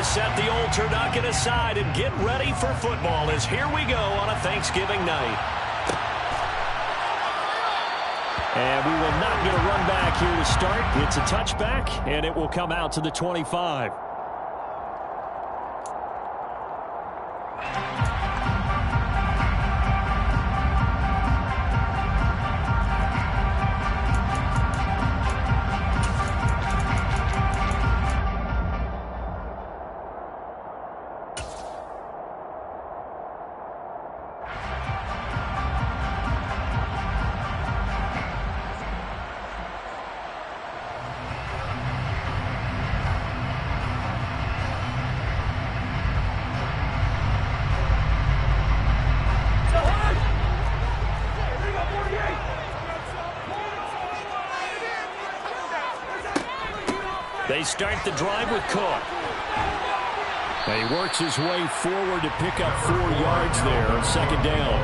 set the old turducken aside and get ready for football as here we go on a Thanksgiving night. And we will not get a run back here to start. It's a touchback, and it will come out to the 25. They start the drive with Cook. He works his way forward to pick up 4 yards there on second down.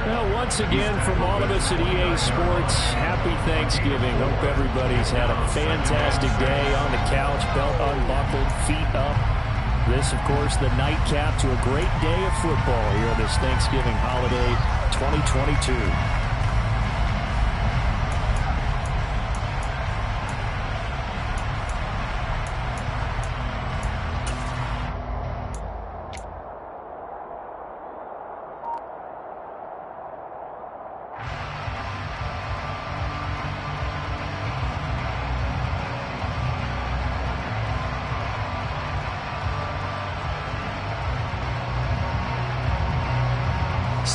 Well, once again, from all of us at EA Sports, happy Thanksgiving. Hope everybody's had a fantastic day on the couch, belt unbuckled, feet up. This, of course, the nightcap to a great day of football here this Thanksgiving holiday 2022.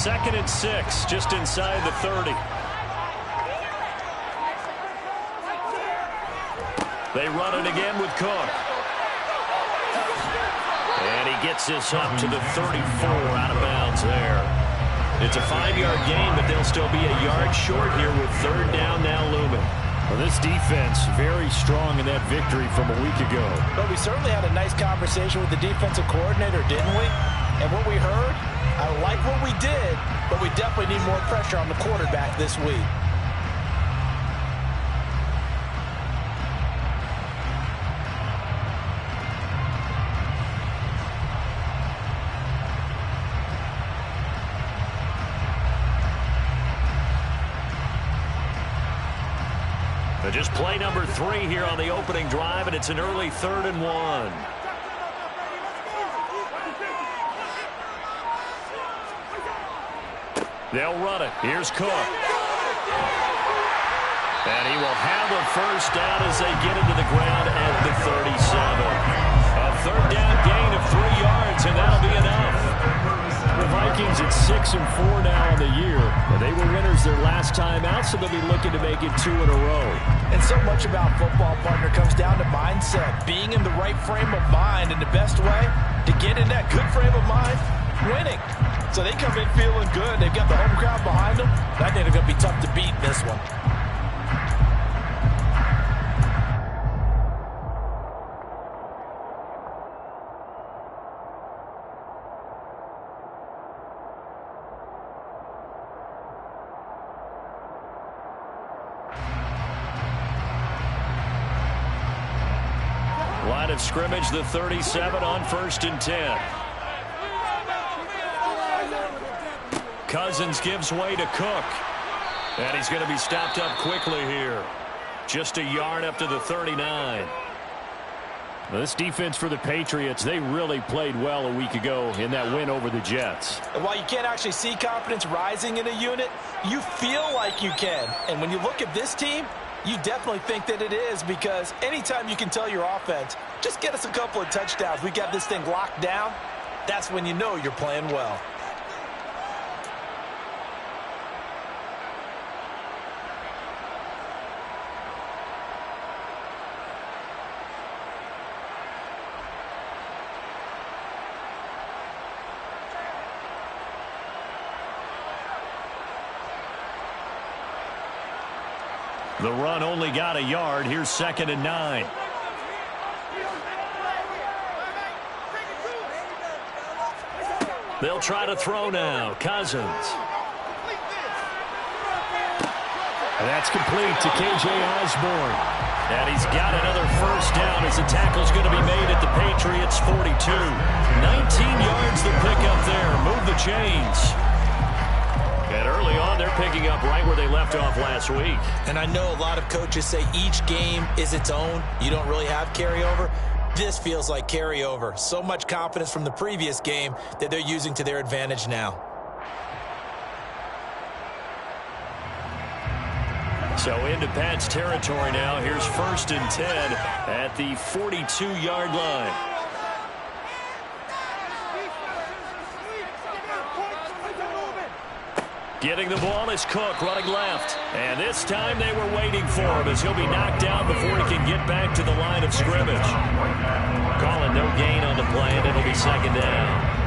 Second and 6, just inside the 30. They run it again with Cook. And he gets this up to the 34, out of bounds there. It's a 5-yard gain, but they'll still be a yard short here with third down now looming. Well, this defense very strong in that victory from a week ago. But we certainly had a nice conversation with the defensive coordinator, didn't we? And what we heard, I like what we did, but we definitely need more pressure on the quarterback this week. Just play number 3 here on the opening drive, and it's an early 3rd and 1. They'll run it. Here's Cook. And he will have a first down as they get into the ground at the 37. A third down gain of 3 yards, and that'll be enough. The Vikings at 6-4 now on the year. They were winners their last time out, so they'll be looking to make it 2 in a row. And so much about football, partner, comes down to mindset. Being in the right frame of mind, and the best way to get in that good frame of mind, winning. So they come in feeling good. They've got the home crowd behind them. I think they're going to be tough to beat in this one. Line of scrimmage, the 37 on 1st and 10. Cousins gives way to Cook. And he's going to be stopped up quickly here. Just a yard up to the 39. Well, this defense for the Patriots, they really played well a week ago in that win over the Jets. And while you can't actually see confidence rising in a unit, you feel like you can. And when you look at this team, you definitely think that it is, because anytime you can tell your offense, just get us a couple of touchdowns, we got this thing locked down, that's when you know you're playing well. The run only got a yard. Here's 2nd and 9. They'll try to throw now. Cousins. And that's complete to K.J. Osborne. And he's got another first down as the tackle's going to be made at the Patriots' 42. 19 yards to pick up there. Move the chains. And early on, they're picking up right where they left off last week. And I know a lot of coaches say each game is its own. You don't really have carryover. This feels like carryover. So much confidence from the previous game that they're using to their advantage now. So into Pat's territory now. Here's 1st and 10 at the 42-yard line. Getting the ball is Cook running left. And this time they were waiting for him as he'll be knocked down before he can get back to the line of scrimmage. Calling no gain on the play, and it'll be 2nd down.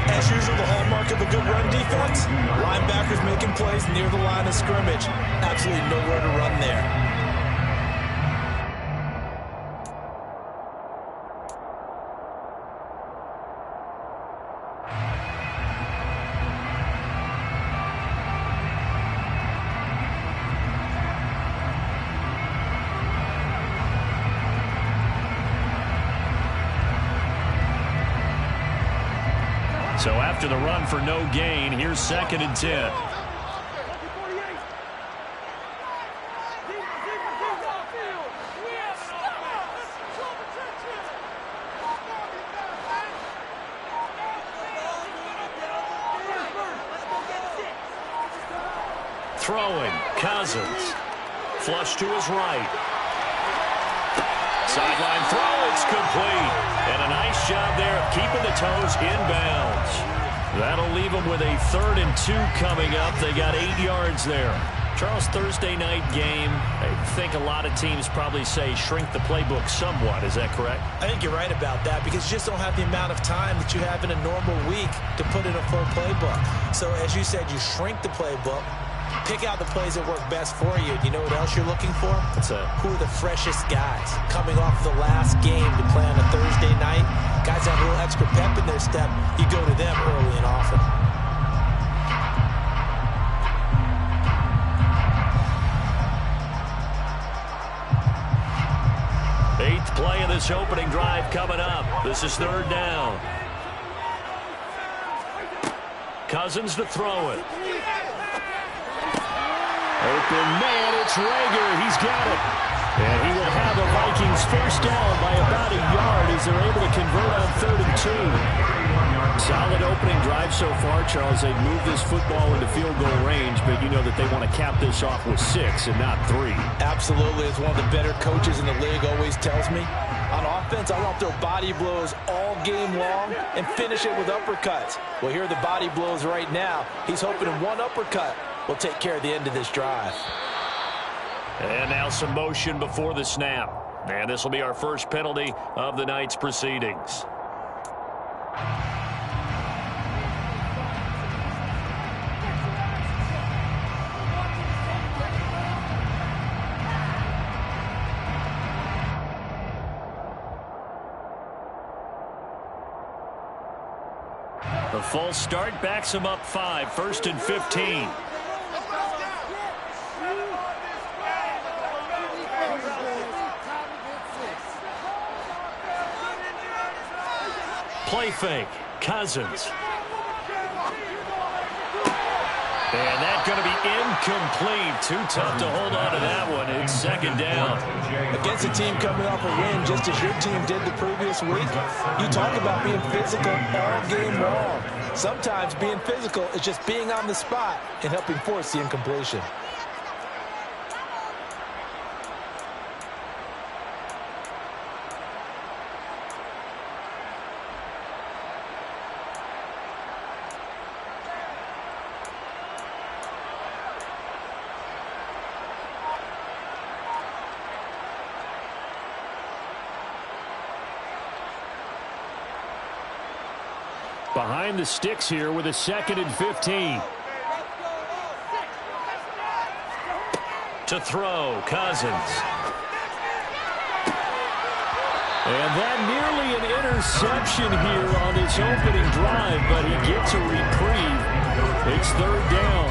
As usual, the hallmark of a good run defense, linebackers making plays near the line of scrimmage. Absolutely nowhere to run there. So after the run for no gain, here's 2nd and 10. Throwing, Cousins. Flush to his right. Sideline throw, it's complete. And a nice job there of keeping the toes inbounds. That'll leave them with a 3rd and 2 coming up. They got 8 yards there. Charles, Thursday night game, I think a lot of teams probably say shrink the playbook somewhat. Is that correct? I think you're right about that because you just don't have the amount of time that you have in a normal week to put in a full playbook. So as you said, you shrink the playbook. Pick out the plays that work best for you. You know what else you're looking for? What's that? Who are the freshest guys coming off the last game to play on a Thursday night? Guys have a little extra pep in their step. You go to them early and often. Eighth play of this opening drive coming up. This is 3rd down. Cousins to throw it. Open man, it's Rager. He's got it. And he will have the Vikings first down by about a yard as they're able to convert on 3rd and 2. Solid opening drive so far, Charles. They've moved this football into field goal range, but you know that they want to cap this off with 6 and not 3. Absolutely. As one of the better coaches in the league always tells me, on offense, I want to throw body blows all game long and finish it with uppercuts. Well, here are the body blows right now. He's hoping in one uppercut will take care of the end of this drive. And now some motion before the snap. And this will be our first penalty of the night's proceedings. The false start backs him up 5, 1st and 15. Play fake, Cousins. And that's going to be incomplete. Too tough to hold on to that one. It's 2nd down. Against a team coming off a win, just as your team did the previous week, you talk about being physical all game long. Sometimes being physical is just being on the spot and helping force the incompletion. Behind the sticks here with a 2nd and 15. To throw, Cousins. And that nearly an interception here on his opening drive, but he gets a reprieve. It's 3rd down.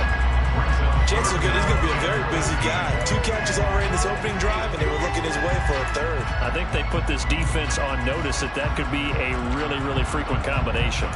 chances are good he's going to be a very busy guy. 2 catches already in this opening drive, and they were looking his way for a third. I think they put this defense on notice that could be a really, really frequent combination.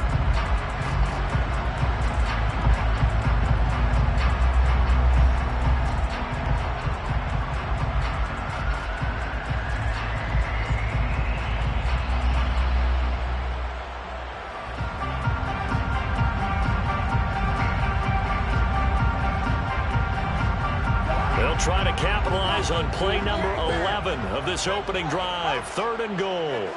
Trying to capitalize on play number 11 of this opening drive. 3rd and goal.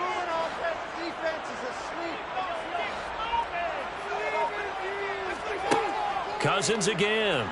Cousins again.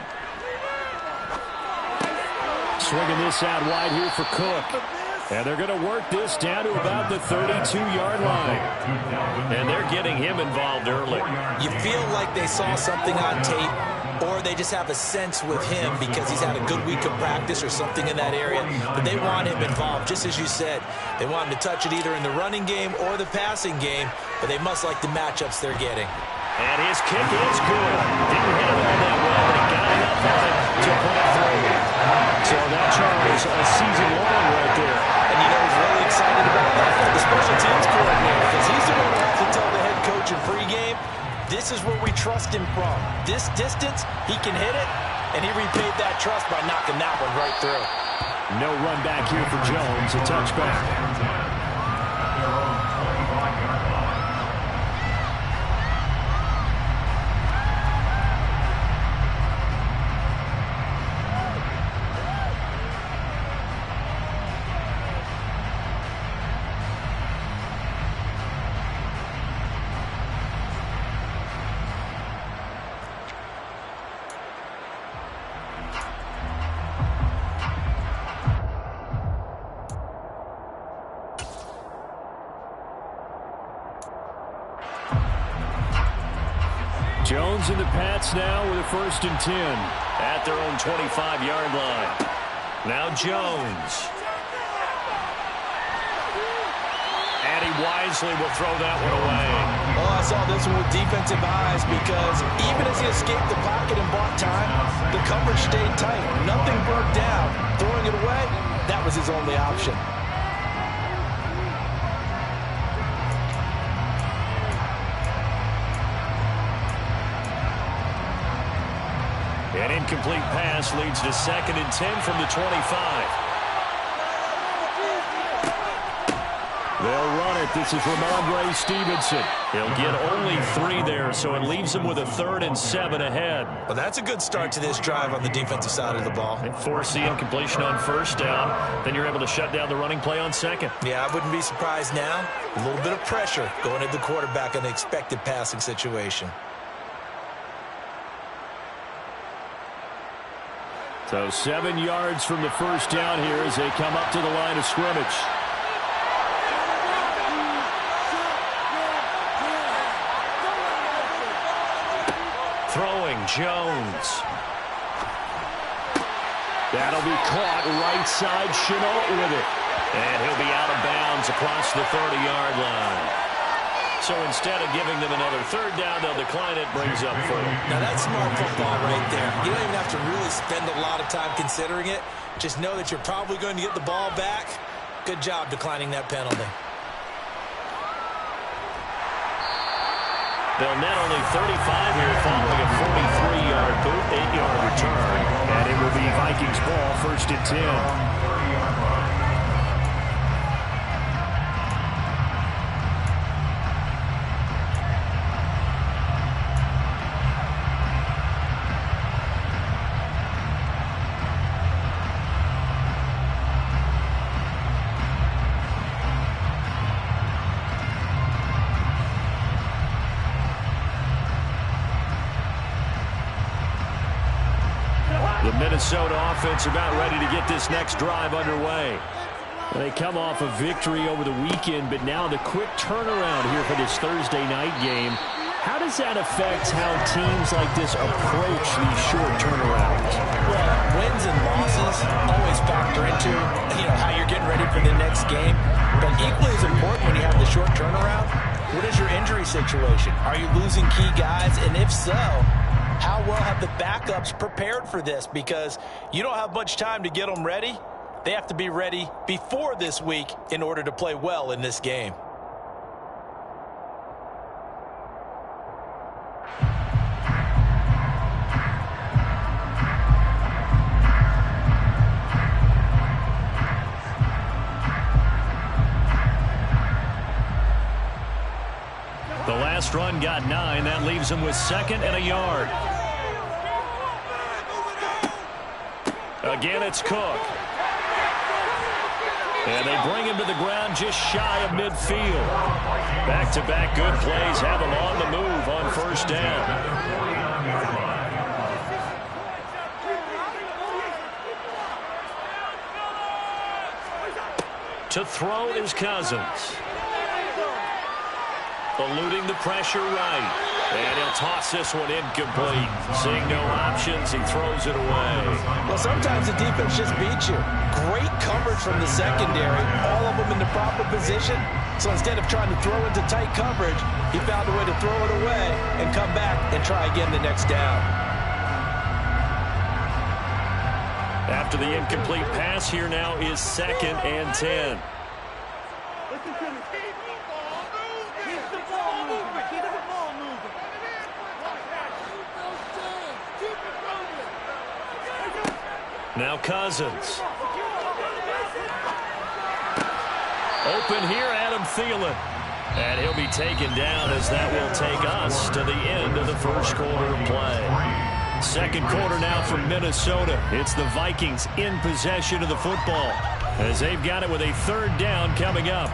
Swinging this out wide here for Cook. And they're going to work this down to about the 32-yard line. And they're getting him involved early. You feel like they saw something on tape, or they just have a sense with him because he's had a good week of practice or something in that area. But they want him involved, just as you said. They want him to touch it either in the running game or the passing game, but they must like the matchups they're getting. And his kick is good. Didn't hit it all that well, but he got enough on it to put it through. So that Charles, a season long right there. And you know he's really excited about that, the special teams coordinator, because he's the one who has to tell the head coach in pregame, this is where we trust him from. This distance, he can hit it, and he repaid that trust by knocking that one right through. No run back here for Jones, a touchback. Jones in the Pats now with a 1st and 10. At their own 25-yard line. Now Jones. And he wisely will throw that one away. Well, I saw this one with defensive eyes because even as he escaped the pocket and bought time, the coverage stayed tight. Nothing broke down. Throwing it away, that was his only option. An incomplete pass leads to 2nd and 10 from the 25. They'll run it. This is Ramondre Stevenson. He'll get only 3 there, so it leaves him with a 3rd and 7 ahead. Well, that's a good start to this drive on the defensive side of the ball. And force the incompletion on 1st down. Then you're able to shut down the running play on 2nd. Yeah, I wouldn't be surprised now. A little bit of pressure going at the quarterback in an expected passing situation. So 7 yards from the 1st down here as they come up to the line of scrimmage. Throwing Jones. That'll be caught right side. Chenault with it. And he'll be out of bounds across the 30-yard line. So instead of giving them another 3rd down, they'll decline it, brings up 4th. Now that's smart football right there. You don't even have to really spend a lot of time considering it. Just know that you're probably going to get the ball back. Good job declining that penalty. They'll net only 35 here following a 43-yard boot, 8-yard return. And it will be Vikings ball, 1st and 10. The Minnesota offense about ready to get this next drive underway. They come off a victory over the weekend, but now the quick turnaround here for this Thursday night game. How does that affect how teams like this approach these short turnarounds? Well, wins and losses always factor into, how you're getting ready for the next game. But equally as important when you have the short turnaround, what is your injury situation? Are you losing key guys? And if so, How well have the backups prepared for this? Because you don't have much time to get them ready. They have to be ready before this week in order to play well in this game. The last run got 9. That leaves him with 2nd and a yard. Again, it's Cook. And they bring him to the ground just shy of midfield. Back-to-back good plays have him on the move on 1st down. To throw is Cousins. Eluding the pressure right. And he'll toss this one incomplete. Seeing no options, he throws it away. Well, sometimes the defense just beats you. Great coverage from the secondary. All of them in the proper position. So instead of trying to throw into tight coverage, he found a way to throw it away and come back and try again the next down. After the incomplete pass, here now is 2nd and 10. Now Cousins. Open here, Adam Thielen. And he'll be taken down as that will take us to the end of the 1st quarter of play. 2nd quarter now for Minnesota. It's the Vikings in possession of the football as they've got it with a 3rd down coming up.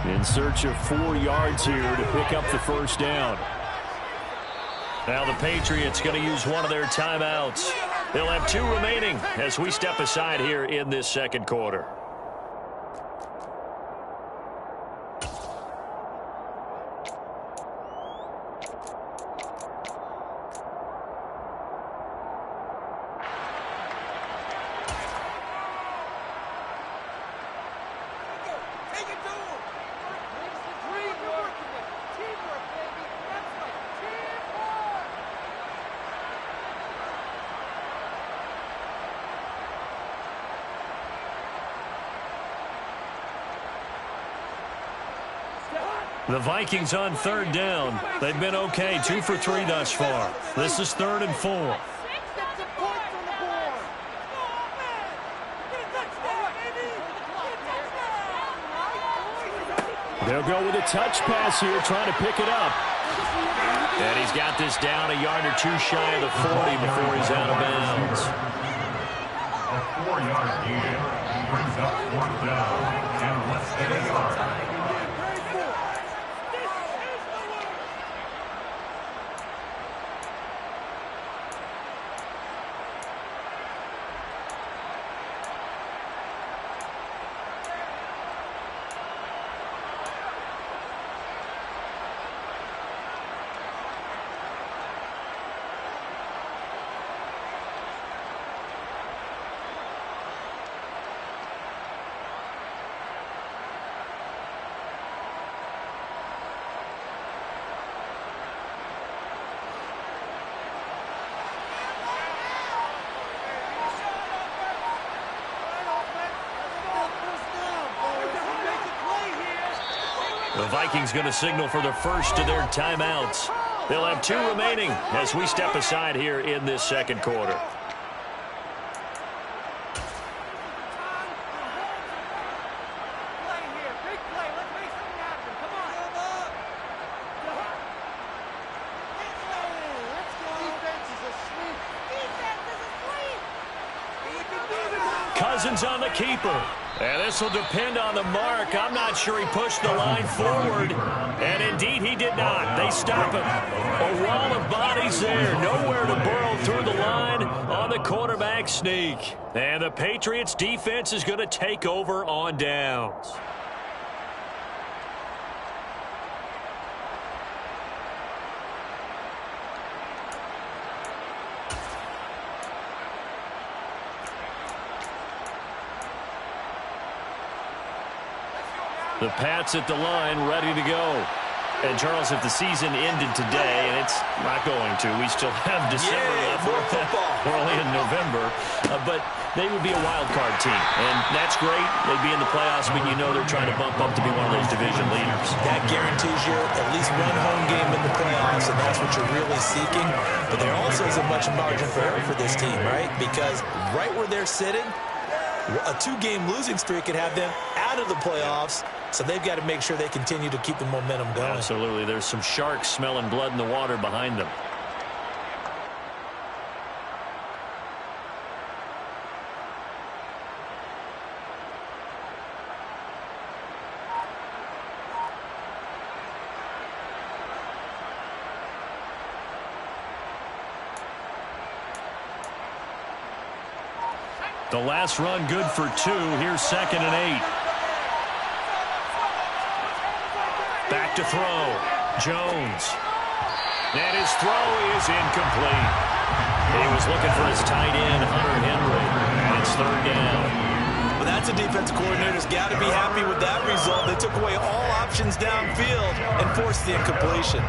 In search of 4 yards here to pick up the 1st down. Now the Patriots going to use one of their timeouts. They'll have 2 remaining as we step aside here in this 2nd quarter. The Vikings on 3rd down. They've been okay, 2 for 3 thus far. This is 3rd and 4. They'll go with a touch pass here, trying to pick it up. And he's got this down a yard or 2 shy of the 40 before he's out of bounds. A 4-yard gain brings up 4th down and less than a yard. The Vikings going to signal for the first of their timeouts. They'll have 2 remaining as we step aside here in this 2nd quarter. Cousins on the keeper. And this will depend on the mark. I'm not sure he pushed the line forward. And indeed, he did not. They stop him. A wall of bodies there. Nowhere to burrow through the line on the quarterback sneak. And the Patriots defense is going to take over on downs. The Pats at the line, ready to go. And, Charles, if the season ended today, and it's not going to, we still have December left. We're only in November. But they would be a wild card team. And that's great. They'd be in the playoffs, but you know they're trying to bump up to be one of those division leaders. That guarantees you at least one home game in the playoffs, and that's what you're really seeking. But there also isn't much margin for error for this team, right? Because right where they're sitting, a 2-game losing streak could have them out of the playoffs. So they've got to make sure they continue to keep the momentum going. Absolutely. There's some sharks smelling blood in the water behind them. The last run good for 2. Here's 2nd and 8. Back to throw. Jones. And his throw is incomplete. He was looking for his tight end, Hunter Henry. And it's 3rd down. Well, that's a defensive coordinator's got to be happy with that result. They took away all options downfield and forced the incompletion.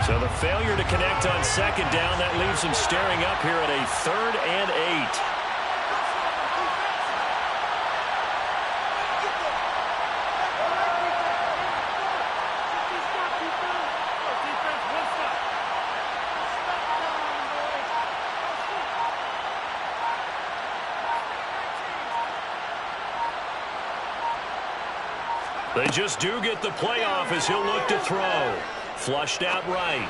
So the failure to connect on 2nd down, that leaves him staring up here at a 3rd and 8. They just do get the playoff as he'll look to throw. Flushed out right.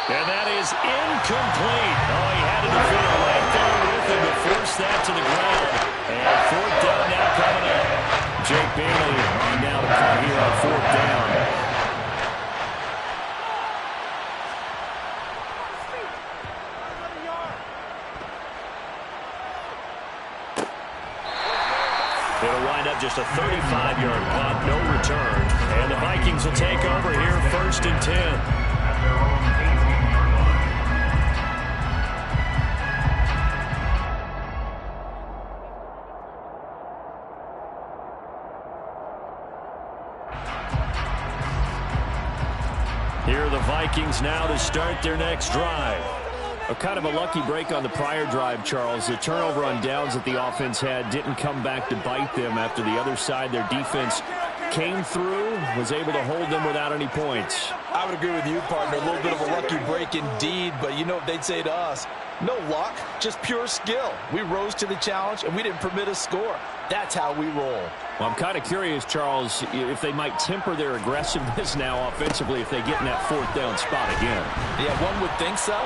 And that is incomplete. Oh, he had to defeat it right there with him to force that to the ground. And 4th down now coming up. Jake Bailey on now to cut here on 4th down. It'll wind up just a 35-yard punt, no return. And the Vikings will take over here, 1st and 10. At their own 18-yard line. Here are the Vikings now to start their next drive. A kind of a lucky break on the prior drive, Charles. The turnover on downs that the offense had didn't come back to bite them after the other side. Their defense came through, was able to hold them without any points. I would agree with you, partner. A little bit of a lucky break indeed, but you know what they'd say to us? No luck, just pure skill. We rose to the challenge, and we didn't permit a score. That's how we roll. Well, I'm kind of curious, Charles, if they might temper their aggressiveness now offensively if they get in that 4th down spot again. Yeah, one would think so,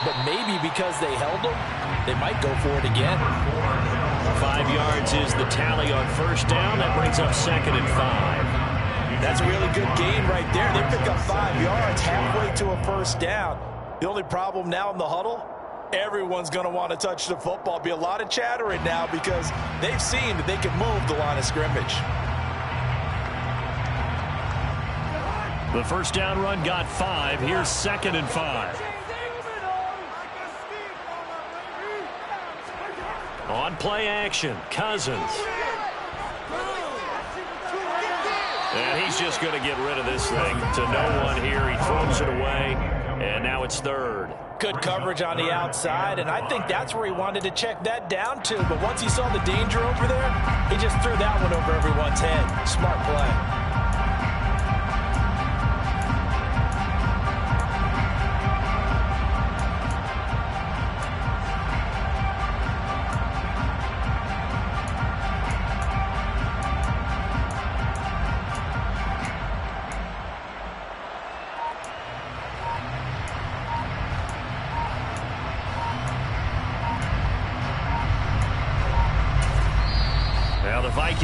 but maybe because they held them, they might go for it again. 5 yards is the tally on 1st down. That brings up 2nd and 5. That's a really good gain right there. They pick up 5 yards halfway to a 1st down. The only problem now in the huddle, everyone's going to want to touch the football. Be a lot of chattering now because they've seen that they can move the line of scrimmage. The 1st down run got 5. Here's 2nd and 5. On play action, Cousins. And he's just going to get rid of this thing to no one here. He throws it away, and now it's 3rd. Good coverage on the outside, and I think that's where he wanted to check that down to. But once he saw the danger over there, he just threw that one over everyone's head. Smart play.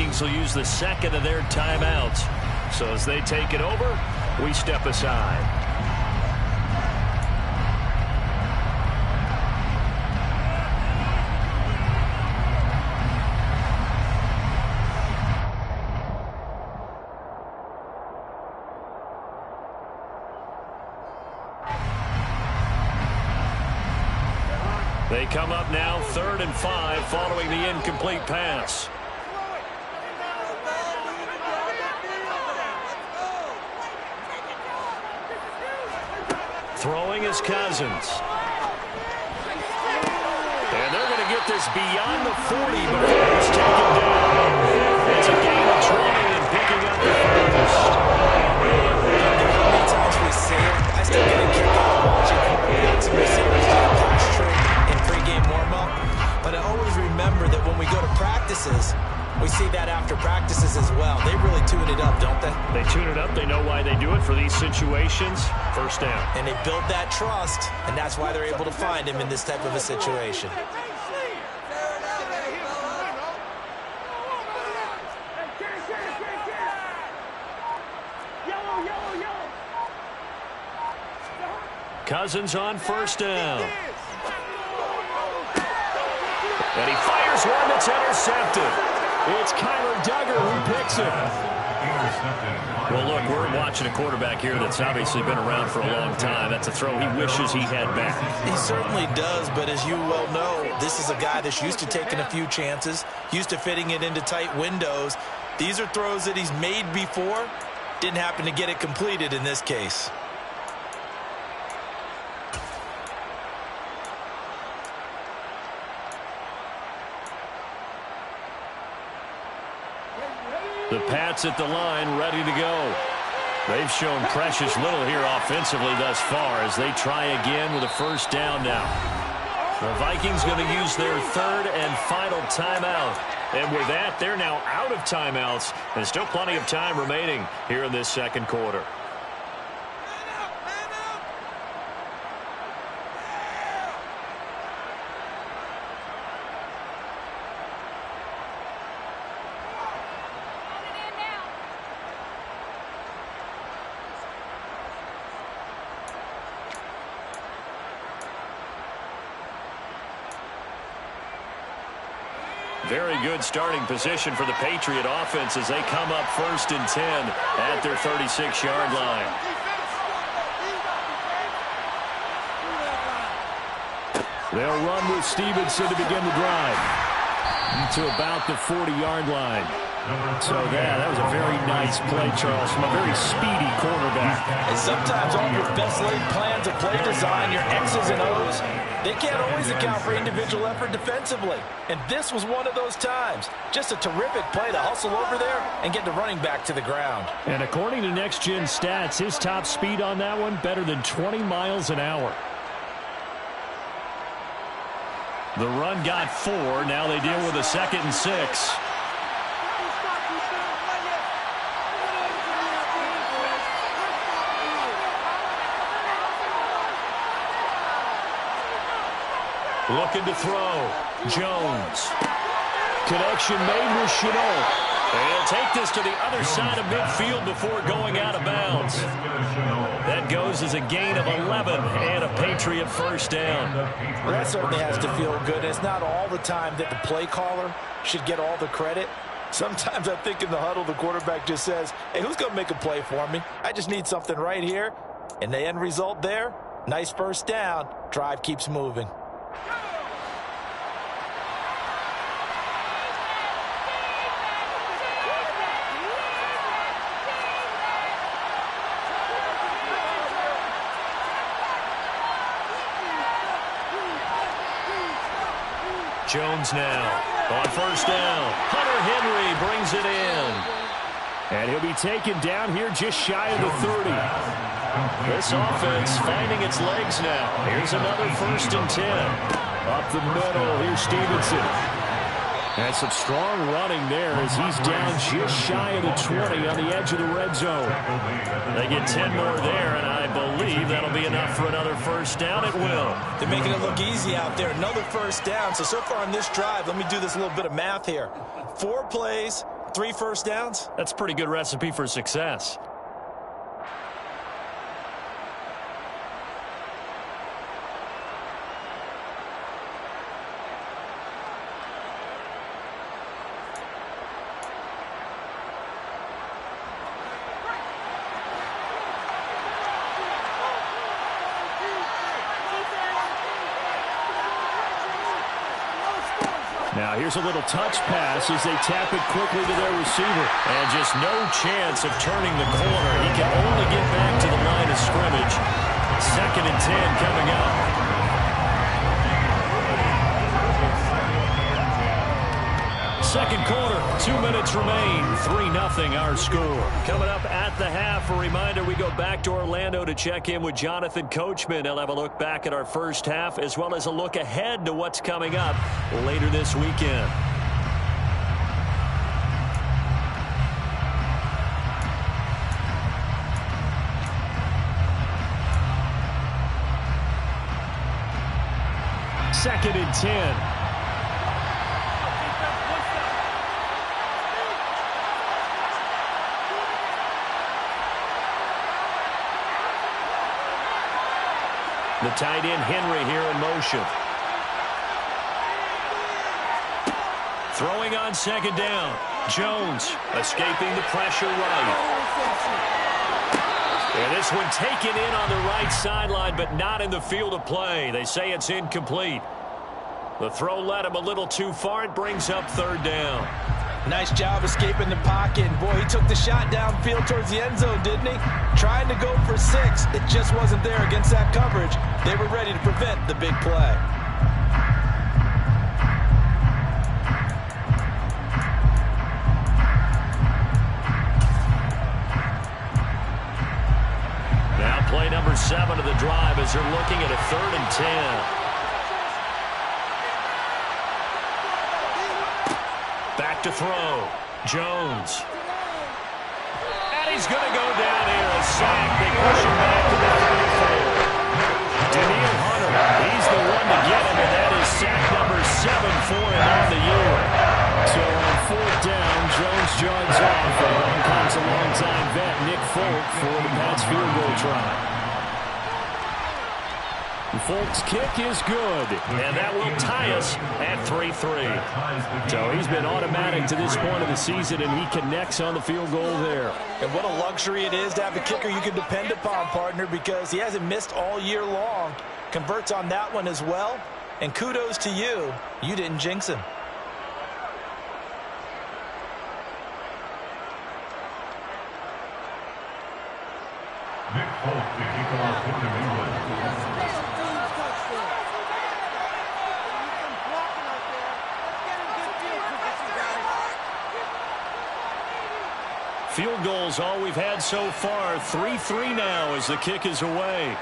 Vikings will use the second of their timeouts. So as they take it over, we step aside. They come up now 3rd and 5 following the incomplete pass. Throwing is Cousins. And they're going to get this beyond the 40 before it's taken down. It's a gain of 20 and picking up the first. How many times we see it? I still get a kick out of watching quarterbacks and receivers do a pass trick in pregame warm-up. But I always remember that when we go to practices, we see that after practices as well. They really tune it up, don't they? They tune it up. They know why they do it for these situations. First down. And they build that trust, and that's why they're able to find him in this type of a situation. Cousins on first down. And he fires one that's intercepted. It's Kyler Duggar who picks it. Well, look, we're watching a quarterback here that's obviously been around for a long time. That's a throw he wishes he had back. He certainly does, but as you well know, this is a guy that's used to taking a few chances, used to fitting it into tight windows. These are throws that he's made before. Didn't happen to get it completed in this case. The Pats at the line, ready to go. They've shown precious little here offensively thus far as they try again with a first down now. The Vikings going to use their 3rd and final timeout. And with that, they're now out of timeouts. And still plenty of time remaining here in this second quarter. Very good starting position for the Patriot offense as they come up 1st and 10 at their 36-yard line. They'll run with Stevenson to begin the drive to about the 40-yard line. So that was a very nice play, Charles, from a very speedy quarterback. And sometimes all your best laid plans of play design, your X's and O's, they can't always account for individual effort defensively. And this was one of those times. Just a terrific play to hustle over there and get the running back to the ground. And according to Next Gen Stats, his top speed on that one, better than 20 miles an hour. The run got 4. Now they deal with a 2nd and 6. Looking to throw. Jones. Connection made with Chenault. And he'll take this to the other side of midfield before going out of bounds. That goes as a gain of 11 and a Patriot first down. Well, that certainly has to feel good. It's not all the time that the play caller should get all the credit. Sometimes I think in the huddle the quarterback just says, hey, who's going to make a play for me? I just need something right here. And the end result there, nice first down. Drive keeps moving. Jones now on first down. Hunter Henry brings it in. And he'll be taken down here just shy of the 30. This offense finding its legs now. Here's another 1st and 10. Up the middle, here's Stevenson. And some strong running there as he's down just shy of the 20 on the edge of the red zone. They get 10 more there, and I believe that'll be enough for another first down. It will. They're making it look easy out there. Another first down. So far on this drive, let me do this little bit of math here. 4 plays, 3 first downs? That's a pretty good recipe for success. Now here's a little touch pass as they tap it quickly to their receiver. And just no chance of turning the corner. He can only get back to the line of scrimmage. 2nd and 10 coming up. Second quarter, 2 minutes remain. 3-0 our score. Coming up at the half, a reminder we go back to Orlando to check in with Jonathan Coachman. He'll have a look back at our first half as well as a look ahead to what's coming up later this weekend. Second and 10. The tight end Henry here in motion. Throwing on 2nd down. Jones escaping the pressure right. And this one taken in on the right sideline, but not in the field of play. They say it's incomplete. The throw led him a little too far. It brings up 3rd down. Nice job escaping the pocket. And boy, he took the shot downfield towards the end zone, didn't he? Trying to go for 6. It just wasn't there against that coverage. They were ready to prevent the big play. Now play number 7 of the drive as they're looking at a 3rd and 10. Back to throw. Jones. And he's going to go down here. A sack. They push him back to the 34. Daniil Hunter. He's the one to get him, and that is sack number 7 for him on the year. So on 4th down, Jones jogs off, and on comes a longtime vet, Nick Folk, for the Pats field goal try. Folk's kick is good. And that will tie us at 3-3. So he's been automatic to this point of the season, and he connects on the field goal there. And what a luxury it is to have a kicker you can depend upon, partner, because he hasn't missed all year long. Converts on that one as well. And kudos to you. You didn't jinx him. Nick Folk to kick off for New England. Field goals all we've had so far. 3-3 now as the kick is away.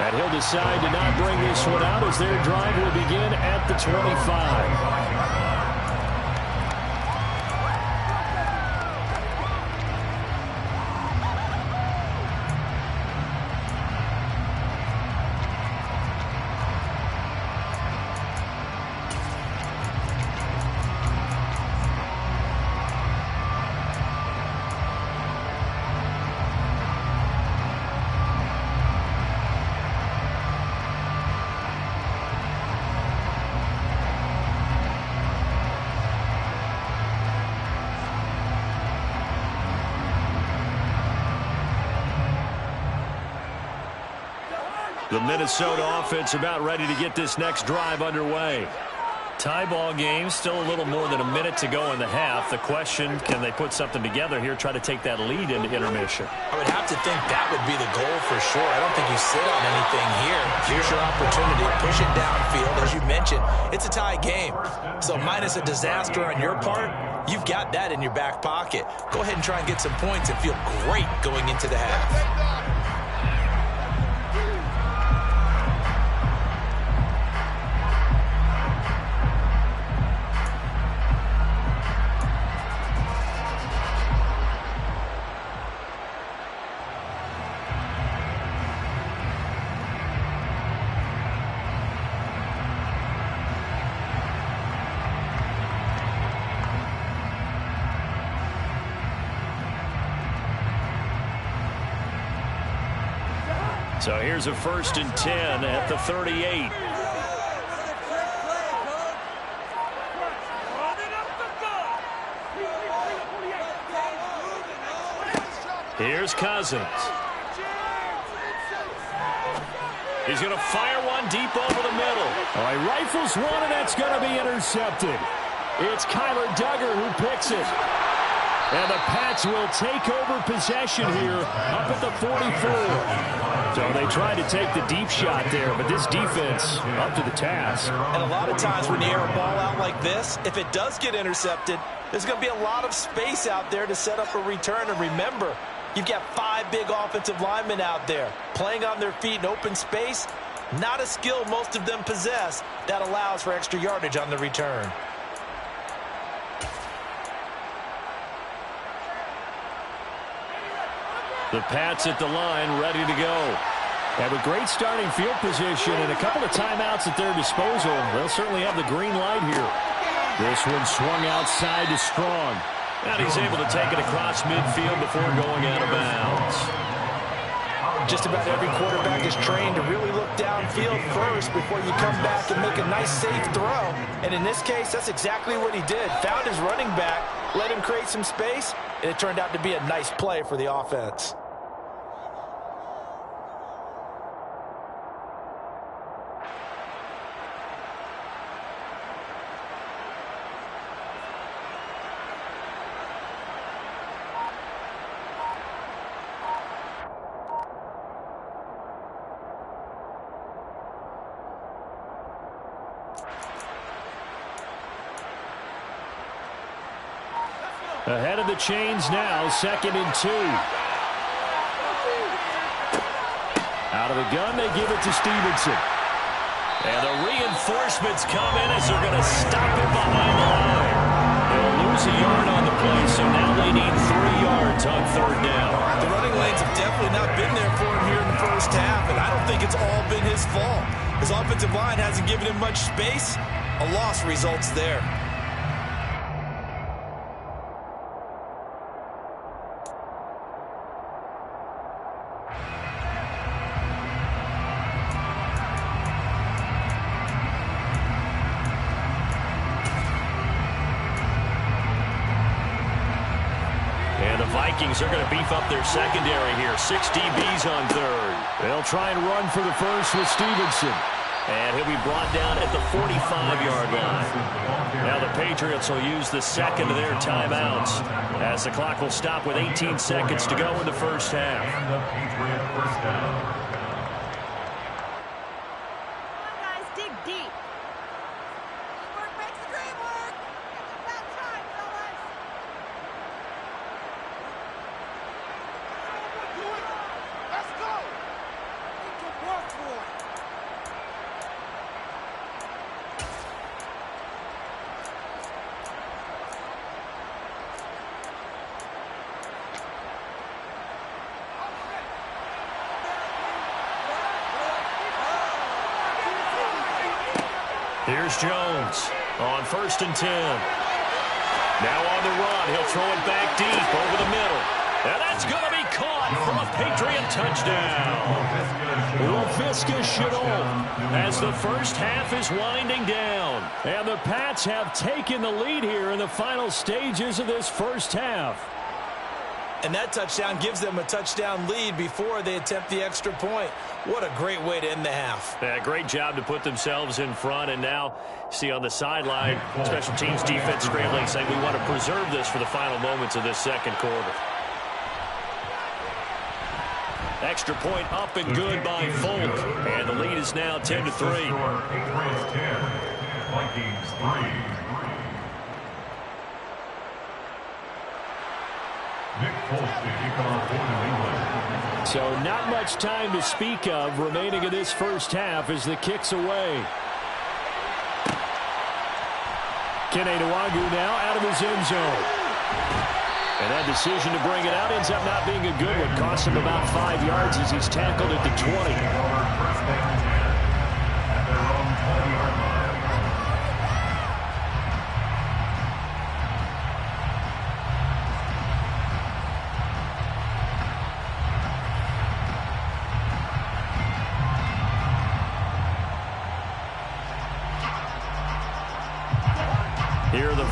And he'll decide to not bring this one out as their drive will begin at the 25. The Minnesota offense about ready to get this next drive underway. Tie ball game, still a little more than a minute to go in the half. The question, can they put something together here, try to take that lead into intermission? I would have to think that would be the goal for sure. I don't think you sit on anything here. Here's your opportunity. Push it downfield. As you mentioned, it's a tie game. So minus a disaster on your part, you've got that in your back pocket. Go ahead and try and get some points and feel great going into the half. So here's a 1st and 10 at the 38. Here's Cousins. He's going to fire one deep over the middle. All right, rifles one, and that's going to be intercepted. It's Kyler Duggar who picks it. And the Pats will take over possession here up at the 44. So they tried to take the deep shot there, but this defense up to the task. And a lot of times when you air a ball out like this, if it does get intercepted, there's going to be a lot of space out there to set up a return. And remember, you've got 5 big offensive linemen out there playing on their feet in open space. Not a skill most of them possess that allows for extra yardage on the return. The Pats at the line, ready to go. Have a great starting field position and a couple of timeouts at their disposal. They'll certainly have the green light here. This one swung outside to Strong. And he's able to take it across midfield before going out of bounds. Just about every quarterback is trained to really look downfield first before you come back and make a nice, safe throw. And in this case, that's exactly what he did. Found his running back, let him create some space, and it turned out to be a nice play for the offense. Ahead of the chains now, 2nd and 2. Out of the gun, they give it to Stevenson. And the reinforcements come in as they're going to stop it behind the line. They'll lose a yard on the play, so now they need 3 yards on 3rd down. The running lanes have definitely not been there for him here in the first half, and I don't think it's all been his fault. His offensive line hasn't given him much space. A loss results there. Vikings are going to beef up their secondary here. 6 DBs on 3rd. They'll try and run for the first with Stevenson. And he'll be brought down at the 45-yard line. Now the Patriots will use the second of their timeouts as the clock will stop with 18 seconds to go in the first half. The Patriot first down. Here's Jones on 1st and 10. Now on the run. He'll throw it back deep over the middle. And that's going to be caught for a Patriot touchdown. Laviska Shenault As the first half is winding down. And the Pats have taken the lead here in the final stages of this first half. And that touchdown gives them a touchdown lead before they attempt the extra point. What a great way to end the half. Yeah, great job to put themselves in front. And now, see on the sideline, special teams defense scrambling, saying we want to preserve this for the final moments of this second quarter. Extra point up and good by Folk. And the lead is now 10-3. Patriots 10, Vikings 3. So not much time to speak of remaining in this first half as the kick's away. Kene Nwangu now out of his end zone. And that decision to bring it out ends up not being a good one. Costs him about 5 yards as he's tackled at the 20.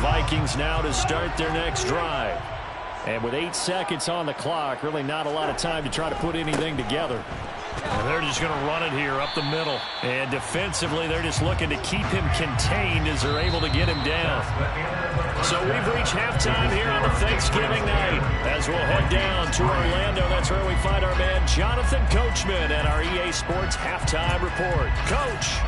Vikings now to start their next drive. And with 8 seconds on the clock, really not a lot of time to try to put anything together. And they're just going to run it here up the middle. And defensively, they're just looking to keep him contained as they're able to get him down. So we've reached halftime here on the Thanksgiving night. As we'll head down to Orlando, that's where we find our man Jonathan Coachman at our EA Sports Halftime Report. Coach.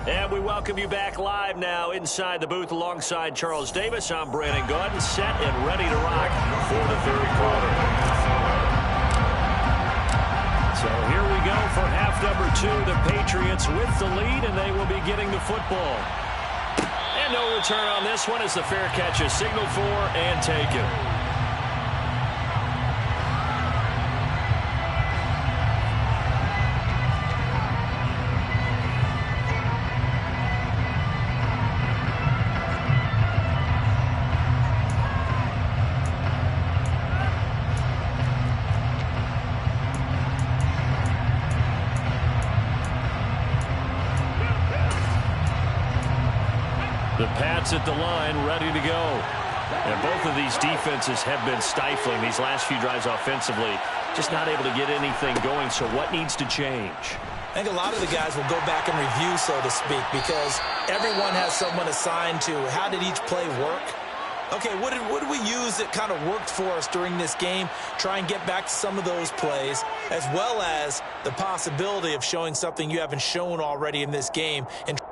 And we welcome you back live now inside the booth alongside Charles Davis. I'm Brandon Gaudin, set and ready to rock for the third quarter. So here we go for half number 2. The Patriots with the lead, and they will be getting the football. And no return on this one as the fair catch is signaled for and taken. The Pats at the line, ready to go. And both of these defenses have been stifling these last few drives offensively. Just not able to get anything going, so what needs to change? I think a lot of the guys will go back and review, so to speak, because everyone has someone assigned to how did each play work. Okay, what did we use that kind of worked for us during this game? Try and get back to some of those plays, as well as the possibility of showing something you haven't shown already in this game. And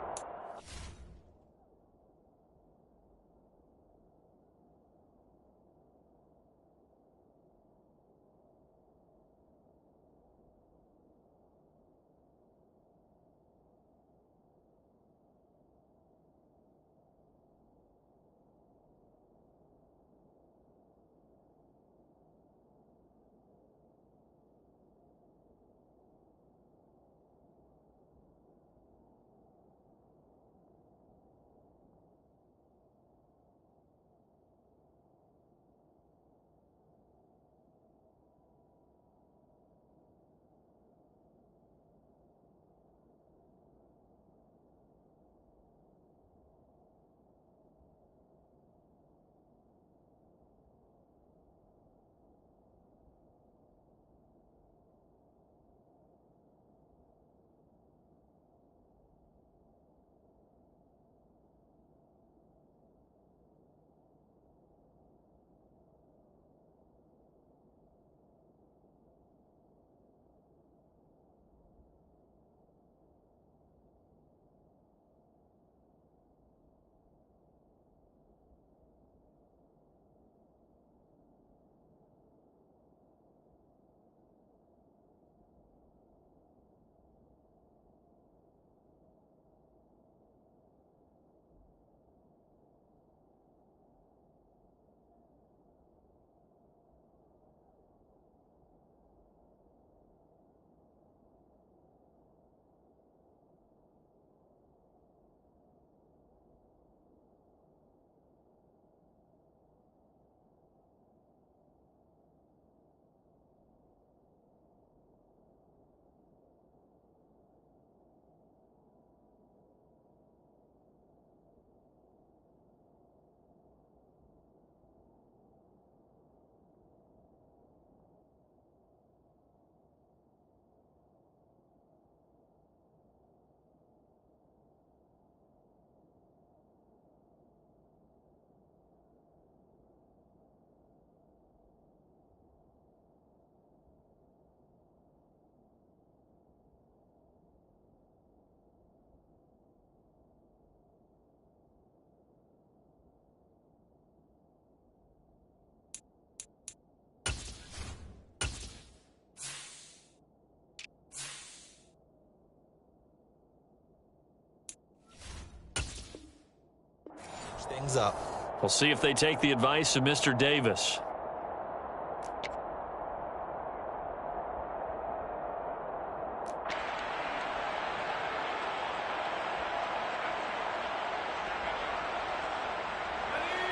things up. We'll see if they take the advice of Mr. Davis.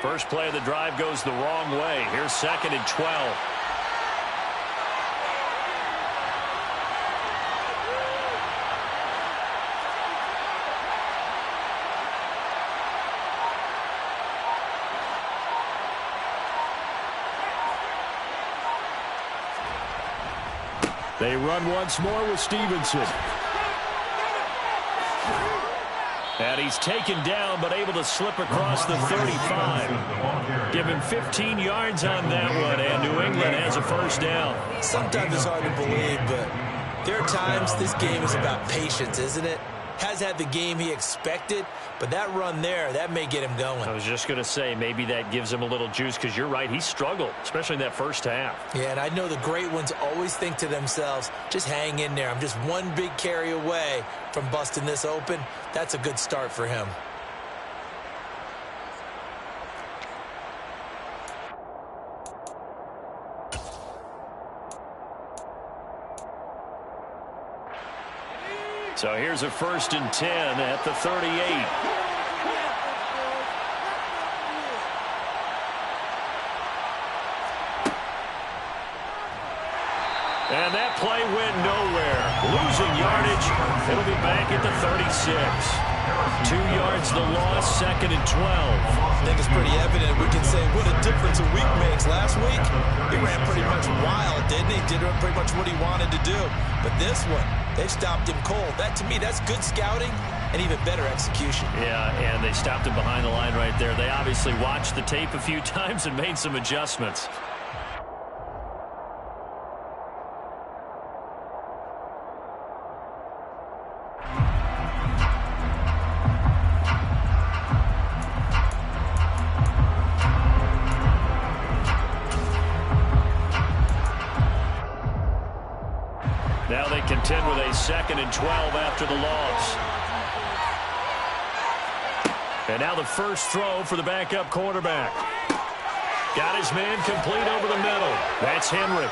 First play of the drive goes the wrong way. Here's 2nd and 12. They run once more with Stevenson. And he's taken down, but able to slip across the 35. Give him 15 yards on that one, and New England has a first down. Sometimes it's hard to believe, but there are times this game is about patience, isn't it? Has had the game he expected, but that run there, that may get him going. I was just going to say, maybe that gives him a little juice, because you're right, he struggled, especially in that first half. Yeah, and I know the great ones always think to themselves, just hang in there. I'm just one big carry away from busting this open. That's a good start for him. So here's a 1st and 10 at the 38. And that play went nowhere. Losing yardage. It'll be back at the 36. 2 yards the loss, 2nd and 12. I think it's pretty evident. We can say what a difference a week makes. Last week, he ran pretty much wild, didn't he? Did pretty much what he wanted to do. But this one, they stopped him cold. That, to me, that's good scouting and even better execution. Yeah, and they stopped him behind the line right there. They obviously watched the tape a few times and made some adjustments. Now they contend with a 2nd and 12 after the loss. And now the first throw for the backup quarterback. Got his man complete over the middle. That's Henry.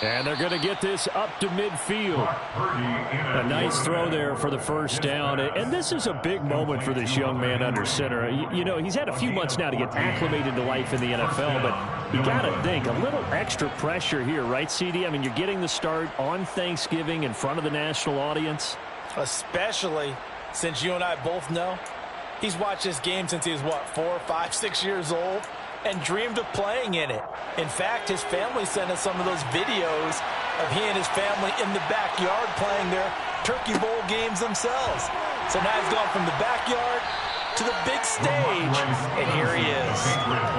And they're going to get this up to midfield. A nice throw there for the first down. And this is a big moment for this young man under center. You know, he's had a few months now to get acclimated to life in the NFL, but you got to think, a little extra pressure here, right, CD? I mean, you're getting the start on Thanksgiving in front of the national audience. Especially since you and I both know he's watched this game since he was, what, 4, 5, 6 years old? And dreamed of playing in it. In fact, his family sent us some of those videos of he and his family in the backyard playing their Turkey Bowl games themselves. So now he's gone from the backyard to the big stage, and here he is.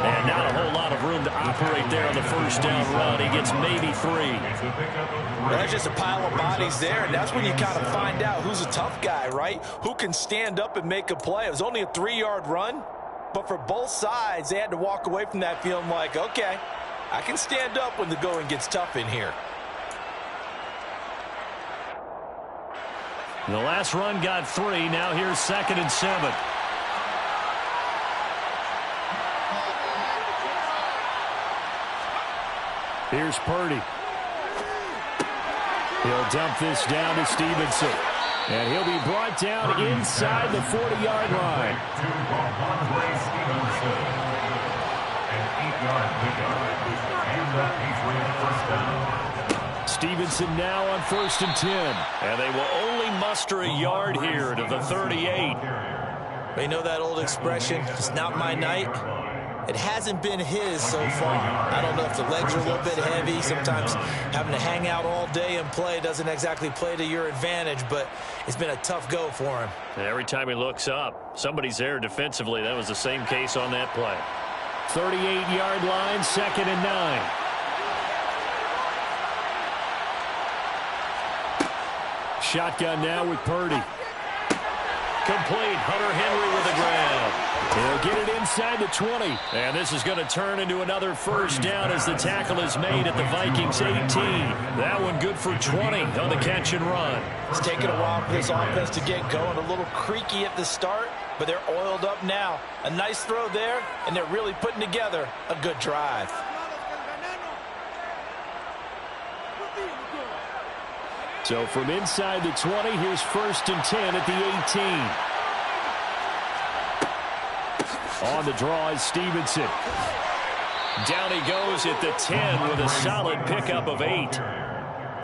And not a whole lot of room to operate there on the first down run. He gets maybe 3. Well, that's just a pile of bodies there, and that's when you kind of find out who's a tough guy, right? Who can stand up and make a play. It was only a 3-yard run. But for both sides, they had to walk away from that feeling like, okay, I can stand up when the going gets tough in here. The last run got 3. Now here's 2nd and 7. Here's Purdy. He'll dump this down to Stevenson. And he'll be brought down inside the 40-yard line. Stevenson now on 1st and 10. And they will only muster a yard here to the 38. You know that old expression, it's not my night? It hasn't been his so far. I don't know if the legs are a little bit heavy. Sometimes having to hang out all day and play doesn't exactly play to your advantage, but it's been a tough go for him. And every time he looks up, somebody's there defensively. That was the same case on that play. 38-yard line, 2nd and 9. Shotgun now with Purdy. Complete. Hunter Henry with the grab. He'll get it inside the 20. And this is going to turn into another first down as the tackle is made at the Vikings 18. That one good for 20 on the catch and run. It's taken a while for this offense to get going. A little creaky at the start, but they're oiled up now. A nice throw there, and they're really putting together a good drive. So from inside the 20, here's 1st and 10 at the 18. On the draw is Stevenson. Down he goes at the 10 with a solid pickup of 8.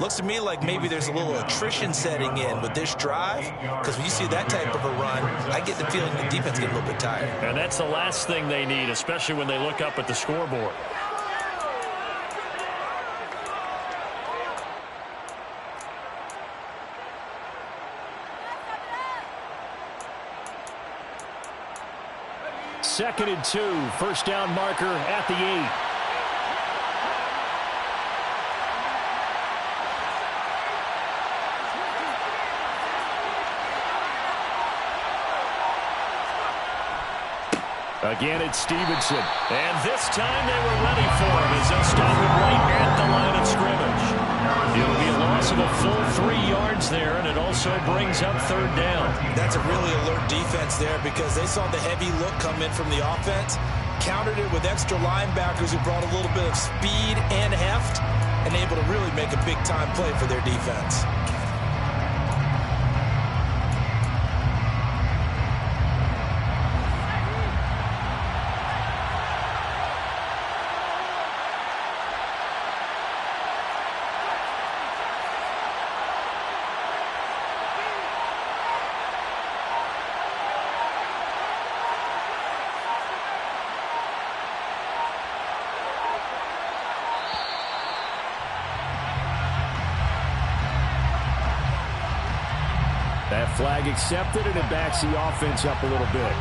Looks to me like maybe there's a little attrition setting in with this drive, because when you see that type of a run, I get the feeling the defense gets a little bit tired. And that's the last thing they need, especially when they look up at the scoreboard. Second and 2, first down marker at the 8. Again, it's Stevenson. And this time they were ready for him as they'll stop him right at the line of scrimmage. It'll be a loss of a full 3 yards there, and it also brings up third down. That's a really alert defense there because they saw the heavy look come in from the offense, countered it with extra linebackers who brought a little bit of speed and heft, and able to really make a big-time play for their defense. That flag accepted, and it backs the offense up a little bit.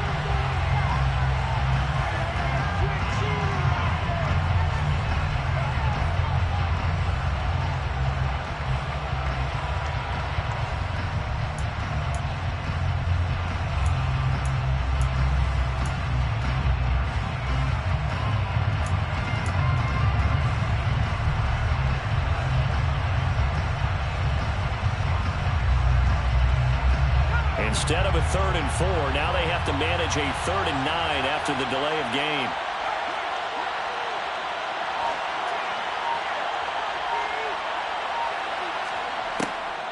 Instead of a 3rd and 4, now they have to manage a 3rd and 9 after the delay of game.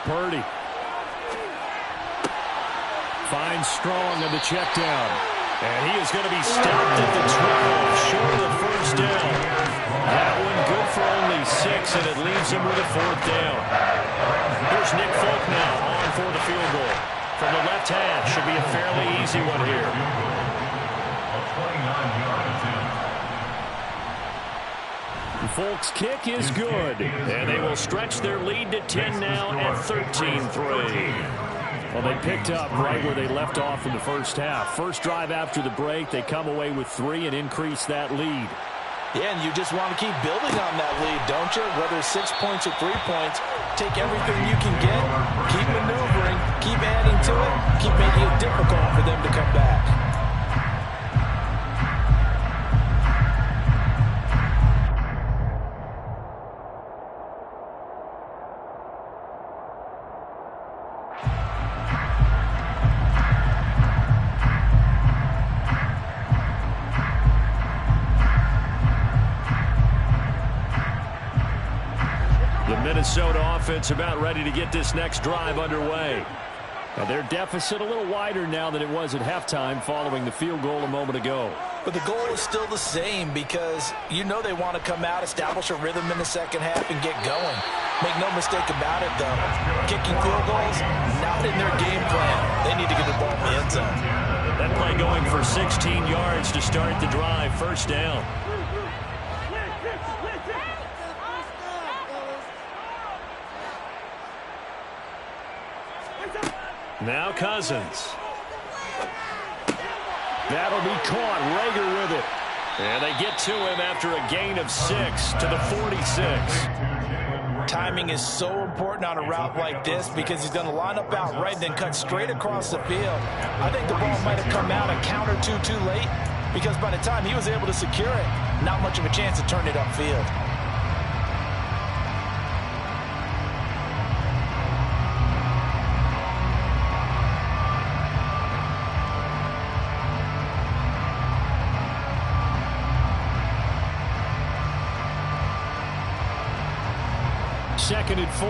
Purdy finds Strong on the check down. And he is going to be stopped at the 12, short of the first down. That one good for only 6, and it leaves him with a 4th down. Here's Nick Folk now on for the field goal. From the left hash, should be a fairly easy one here. Folk's kick is good. And they will stretch their lead to 10 now at 13-3. Well, they picked up right where they left off in the first half. First drive after the break, they come away with 3 and increase that lead. Yeah, and you just want to keep building on that lead, don't you? Whether it's 6 points or 3 points, take everything you can get, keep maneuvering, keep adding to it, keep making it difficult for them to come back. Minnesota offense about ready to get this next drive underway. Now their deficit a little wider now than it was at halftime following the field goal a moment ago. But the goal is still the same because you know they want to come out, establish a rhythm in the second half, and get going. Make no mistake about it, though. Kicking field goals, not in their game plan. They need to get the ball in the end zone. That play going for 16 yards to start the drive. First down. Now Cousins. That'll be caught. Rager with it. And they get to him after a gain of 6 to the 46. Timing is so important on a route like this because he's going to line up out right and then cut straight across the field. I think the ball might have come out a count or two too late because by the time he was able to secure it, not much of a chance to turn it upfield. Second and 4.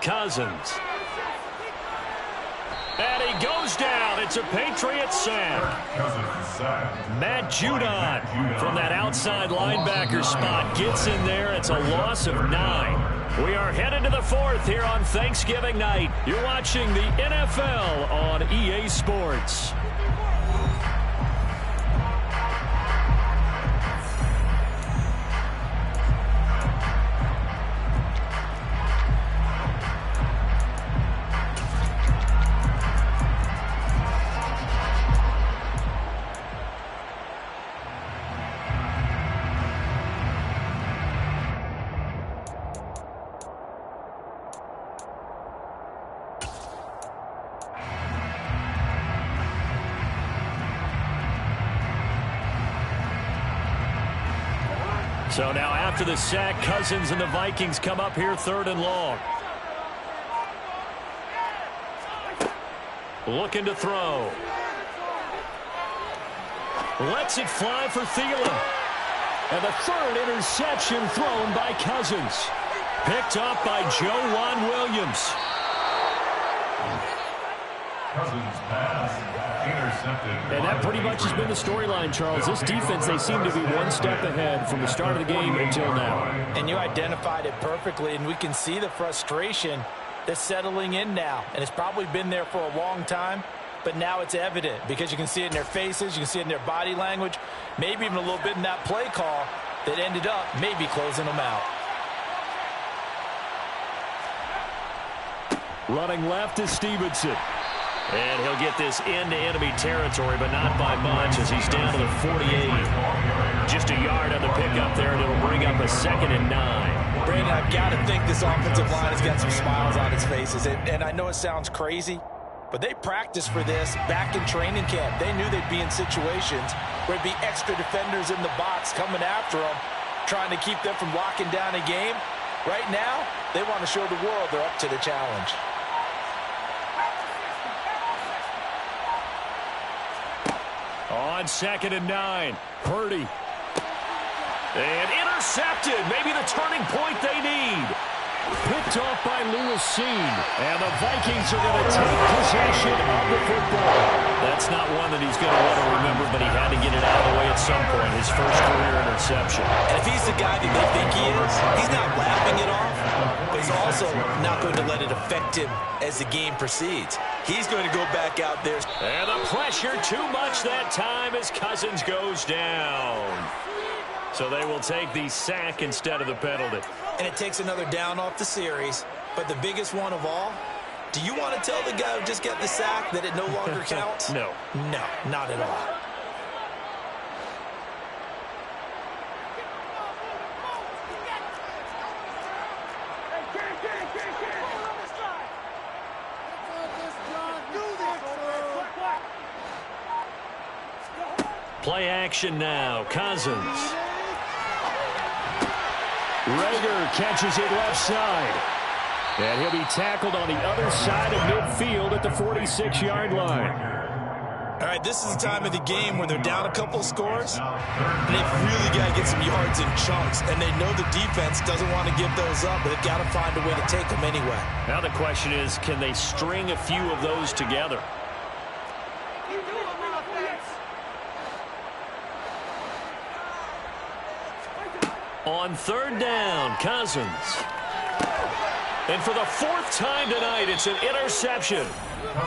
Cousins. And he goes down. It's a Patriots sack. Matt Judon from that outside linebacker spot gets in there. It's a loss of 9. We are headed to the 4th here on Thanksgiving night. You're watching the NFL on EA Sports. So now after the sack, Cousins and the Vikings come up here 3rd and long. Looking to throw. Lets it fly for Thielen. And the 3rd interception thrown by Cousins. Picked up by Joejuan Williams. Cousins pass. And that pretty much has been the storyline, Charles. This defense, they seem to be one step ahead from the start of the game until now. And you identified it perfectly, and we can see the frustration that's settling in now. And it's probably been there for a long time, but now it's evident because you can see it in their faces, you can see it in their body language, maybe even a little bit in that play call that ended up maybe closing them out. Running left is Stevenson. And he'll get this into enemy territory, but not by much as he's down to the 48. Just a yard on the pickup there, and it'll bring up a 2nd and 9. Brandon, I've got to think this offensive line has got some smiles on its faces. And I know it sounds crazy, but they practiced for this back in training camp. They knew they'd be in situations where it'd be extra defenders in the box coming after them, trying to keep them from locking down a game. Right now, they want to show the world they're up to the challenge. On 2nd and 9, Purdy. And intercepted. Maybe the turning point they need. Picked off by Lewis Seen. And the Vikings are going to take possession of the football. That's not one that he's going to want to remember, but he had to get it out of the way at some point. His first career interception. And if he's the guy that they think he is, he's not laughing it off, but he's also not going to let it affect him as the game proceeds. He's going to go back out there. And the pressure too much that time as Cousins goes down. So they will take the sack instead of the penalty. And it takes another down off the series. But the biggest one of all, do you want to tell the guy who just got the sack that it no longer counts? No. No, not at all. Play action now. Cousins. Rager catches it left side. And he'll be tackled on the other side of midfield at the 46-yard line. All right, this is the time of the game where they're down a couple of scores, and they've really got to get some yards in chunks, and they know the defense doesn't want to give those up, but they've got to find a way to take them anyway. Now the question is, can they string a few of those together? On 3rd down, Cousins. And for the 4th time tonight, it's an interception.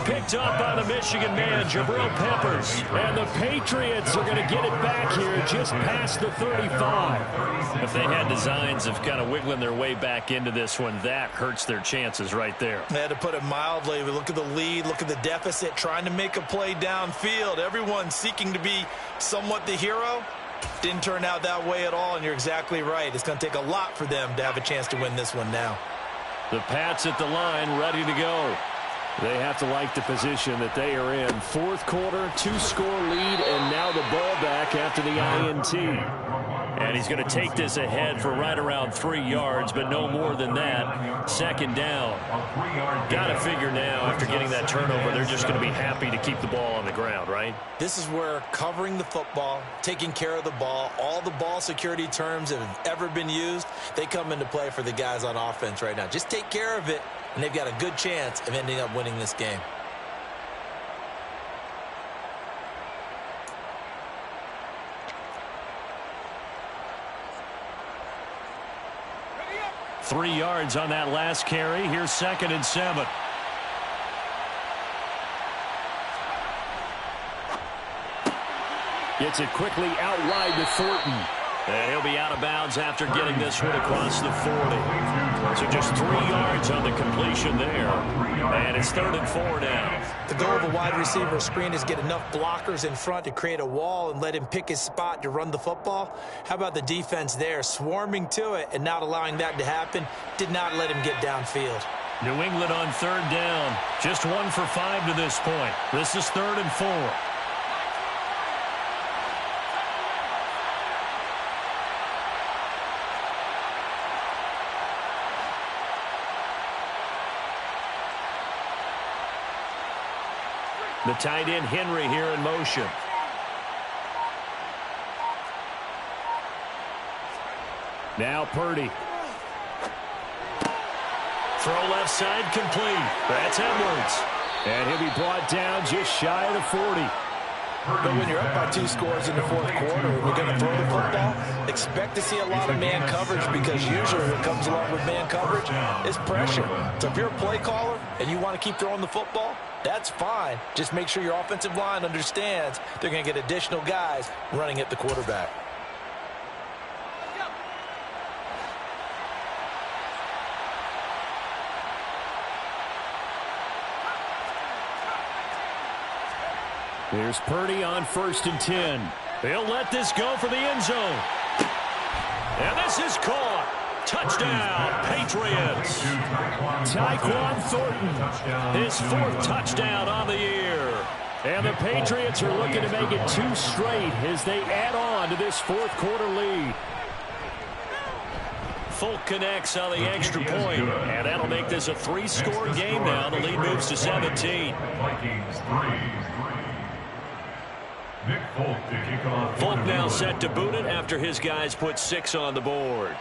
Picked up by the Michigan man, Jabril Peppers. And the Patriots are going to get it back here just past the 35. If they had designs of kind of wiggling their way back into this one, that hurts their chances right there. They had to put it mildly. Look at the lead, look at the deficit, trying to make a play downfield. Everyone seeking to be somewhat the hero. Didn't turn out that way at all, and you're exactly right. It's going to take a lot for them to have a chance to win this one now. The Pats at the line, ready to go. They have to like the position that they are in. 4th quarter, 2-score lead, and now the ball back after the INT. And he's going to take this ahead for right around 3 yards, but no more than that. 2nd down. Got to figure now, after getting that turnover, they're just going to be happy to keep the ball on the ground, right? This is where covering the football, taking care of the ball, all the ball security terms that have ever been used, they come into play for the guys on offense right now. Just take care of it, and they've got a good chance of ending up winning this game. 3 yards on that last carry. Here's 2nd and 7. Gets it quickly out wide to Thornton. And he'll be out of bounds after getting this one across the 40. So just 3 yards on the completion there. And it's 3rd and 4 now. The goal of a wide receiver screen is get enough blockers in front to create a wall and let him pick his spot to run the football. How about the defense there, swarming to it and not allowing that to happen? Did not let him get downfield. New England on 3rd down. Just 1 for 5 to this point. This is 3rd and 4. The tight end Henry here in motion. Now Purdy. Throw left side complete. That's Edwards. And he'll be brought down just shy of the 40. But when you're up by 2 scores in the 4th quarter and you're going to throw the football, expect to see a lot of man coverage, because usually what comes along with man coverage is pressure. So if you're a play caller and you want to keep throwing the football, that's fine. Just make sure your offensive line understands they're going to get additional guys running at the quarterback. Here's Purdy on 1st and 10. They'll let this go for the end zone. And this is caught. Touchdown, Patriots. Tyquan Thornton. His 4th touchdown on the year. And the Patriots are looking to make it 2 straight as they add on to this 4th quarter lead. Folk connects on the extra point, and that'll make this a 3-score game now. The lead moves to 17. Vikings 3. Nick Folk to kick off. Folk now set to boot it after his guys put 6 on the board.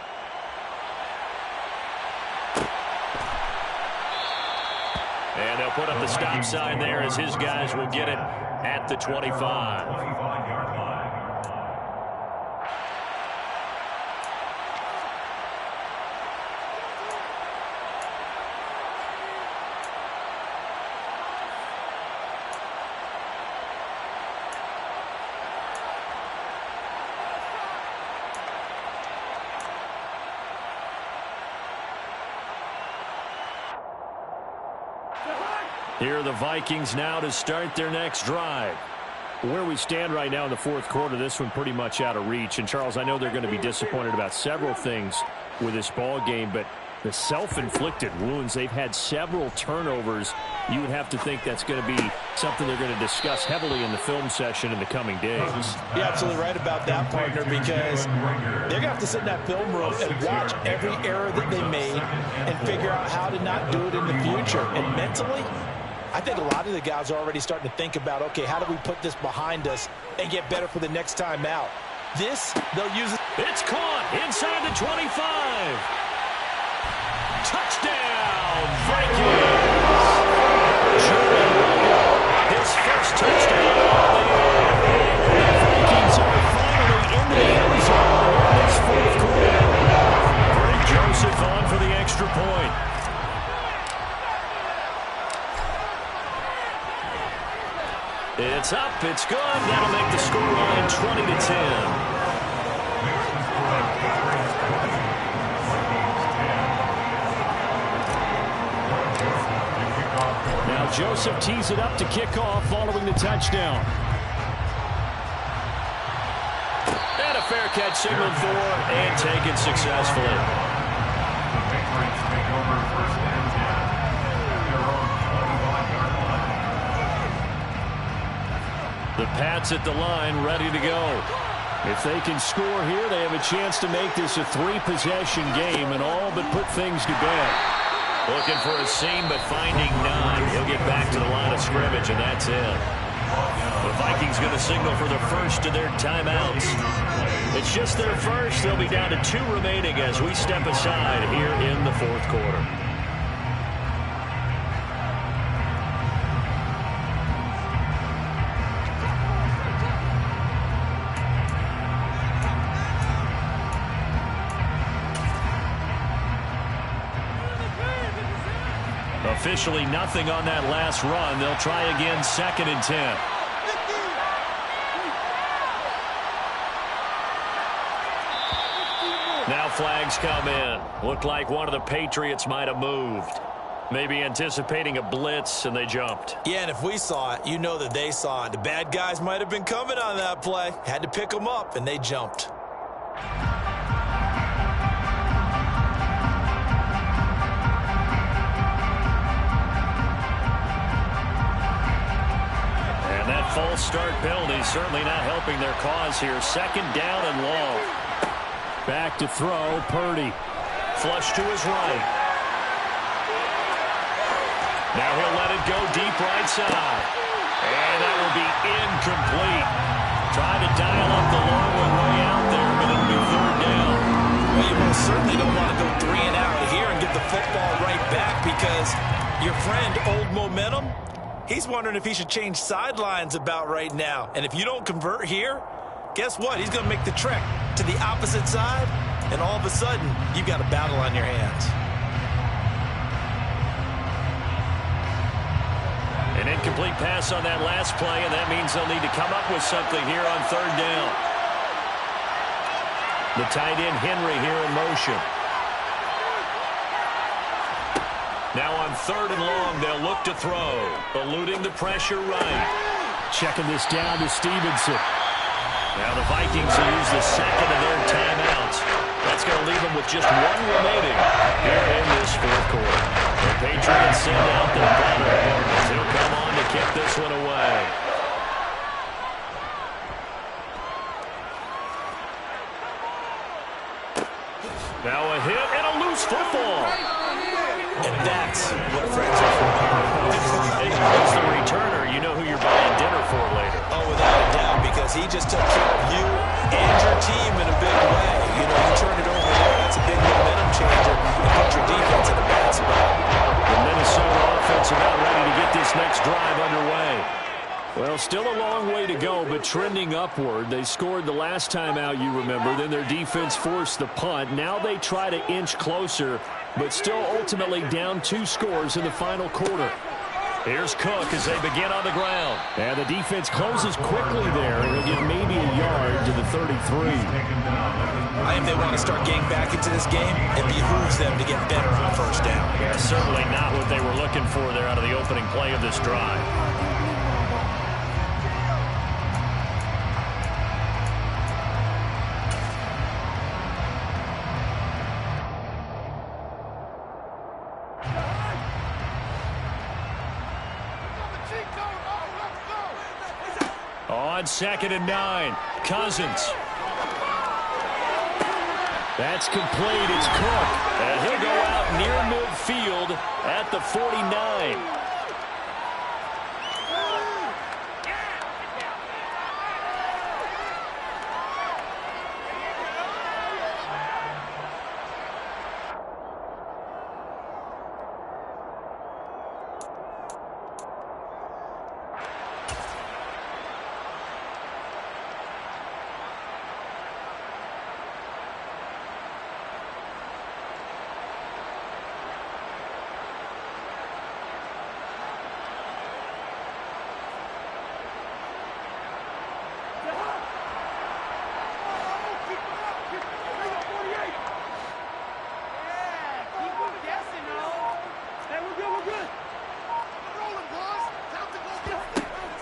And they'll put up the stop sign there as his guys will get it at the 25. 25-yard line. Here are the Vikings now to start their next drive. Where we stand right now in the 4th quarter, this one pretty much out of reach. And, Charles, I know they're going to be disappointed about several things with this ball game, but the self-inflicted wounds, they've had several turnovers. You would have to think that's going to be something they're going to discuss heavily in the film session in the coming days. You're absolutely right about that, partner, because they're going to have to sit in that film room and watch every error that they made and figure out how to not do it in the future. And mentally, I think a lot of the guys are already starting to think about, okay, how do we put this behind us and get better for the next time out? This, they'll use it. It's caught inside the 25. Touchdown, Vikings. His first touchdown of the year. The Vikings are finally in the end zone in this 4th quarter. Greg Joseph on for the extra point. It's up, it's good. That'll make the scoreline 20-10. Now Joseph tees it up to kick off following the touchdown. And a fair catch signaled for and taken successfully. The Patriots take over 1st and 10 at their own 25-yard line. The Pats at the line, ready to go. If they can score here, they have a chance to make this a 3-possession game and all but put things to bed. Looking for a seam, but finding none. He'll get back to the line of scrimmage, and that's it. The Vikings going to signal for the first of their timeouts. It's just their first. They'll be down to 2 remaining as we step aside here in the 4th quarter. Officially nothing on that last run. They'll try again, 2nd and 10. Now flags come in. Looked like one of the Patriots might have moved. Maybe anticipating a blitz, and they jumped. Yeah, and if we saw it, you know that they saw it. The bad guys might have been coming on that play. Had to pick them up, and they jumped. And that false start penalty certainly not helping their cause here. 2nd down and long. Back to throw, Purdy. Flush to his right. Now he'll let it go deep right side. And that will be incomplete. Trying to dial up the long way out there, but it'll be 3rd down. Well, you most certainly don't want to go 3 and out here and get the football right back because your friend, Old Momentum, he's wondering if he should change sidelines about right now. And if you don't convert here, guess what? He's going to make the trek to the opposite side, and all of a sudden, you've got a battle on your hands. An incomplete pass on that last play, and that means they'll need to come up with something here on 3rd down. The tight end, Henry, here in motion. Now on 3rd and long, they'll look to throw. Eluding the pressure right. Checking this down to Stevenson. Now the Vikings will use the 2nd of their timeouts. That's going to leave them with just 1 remaining here in this 4th quarter. The Patriots send out their punter. He'll come on to kick this one away. Now a hit and a loose football. And that's what friends are for. As the returner, you know who you're buying dinner for later. Oh, without a doubt, because he just took care of you and your team in a big way. You know, you turn it over there, that's a big momentum changer, and put your defense in a bad spot. The Minnesota offense about ready to get this next drive underway. Well, still a long way to go, but trending upward. They scored the last time out, you remember. Then their defense forced the punt. Now they try to inch closer, but still ultimately down 2 scores in the final quarter. Here's Cook as they begin on the ground. And the defense closes quickly there. It'll get maybe a yard to the 33. If they want to start getting back into this game, it behooves them to get better on 1st down. Yeah, certainly not what they were looking for there out of the opening play of this drive. On 2nd and 9, Cousins. That's complete. It's Cook. And he'll go out near midfield at the 49.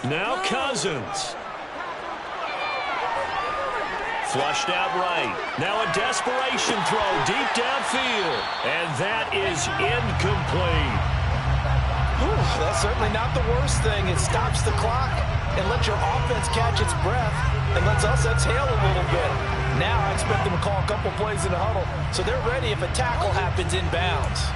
Now Cousins. Flushed out right. Now a desperation throw deep downfield. And that is incomplete. That's certainly not the worst thing. It stops the clock and lets your offense catch its breath and lets us exhale a little bit. Now I expect them to call a couple plays in the huddle so they're ready if a tackle happens inbounds.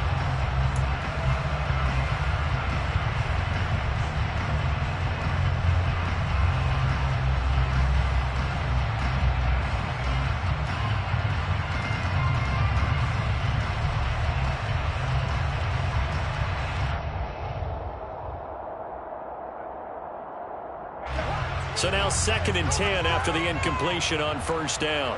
So now 2nd and 10 after the incompletion on 1st down.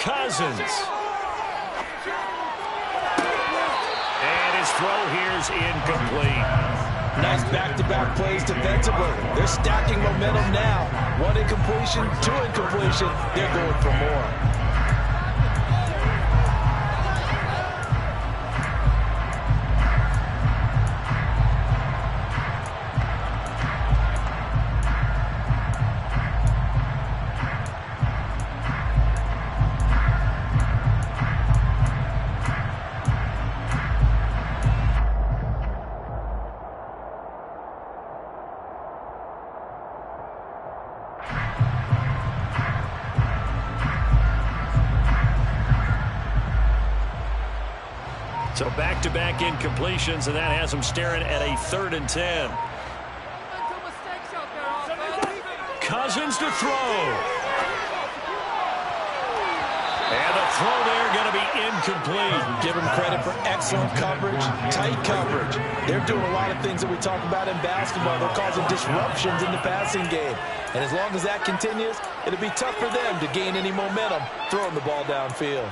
Cousins. And his throw here is incomplete. Nice back-to-back plays defensively. They're stacking momentum now. One incompletion, two incompletion. They're going for more. So back-to-back incompletions, and that has them staring at a 3rd and 10. Cousins to throw. And the throw there going to be incomplete. Give them credit for excellent coverage, tight coverage. They're doing a lot of things that we talk about in basketball. They're causing disruptions in the passing game. And as long as that continues, it'll be tough for them to gain any momentum throwing the ball downfield.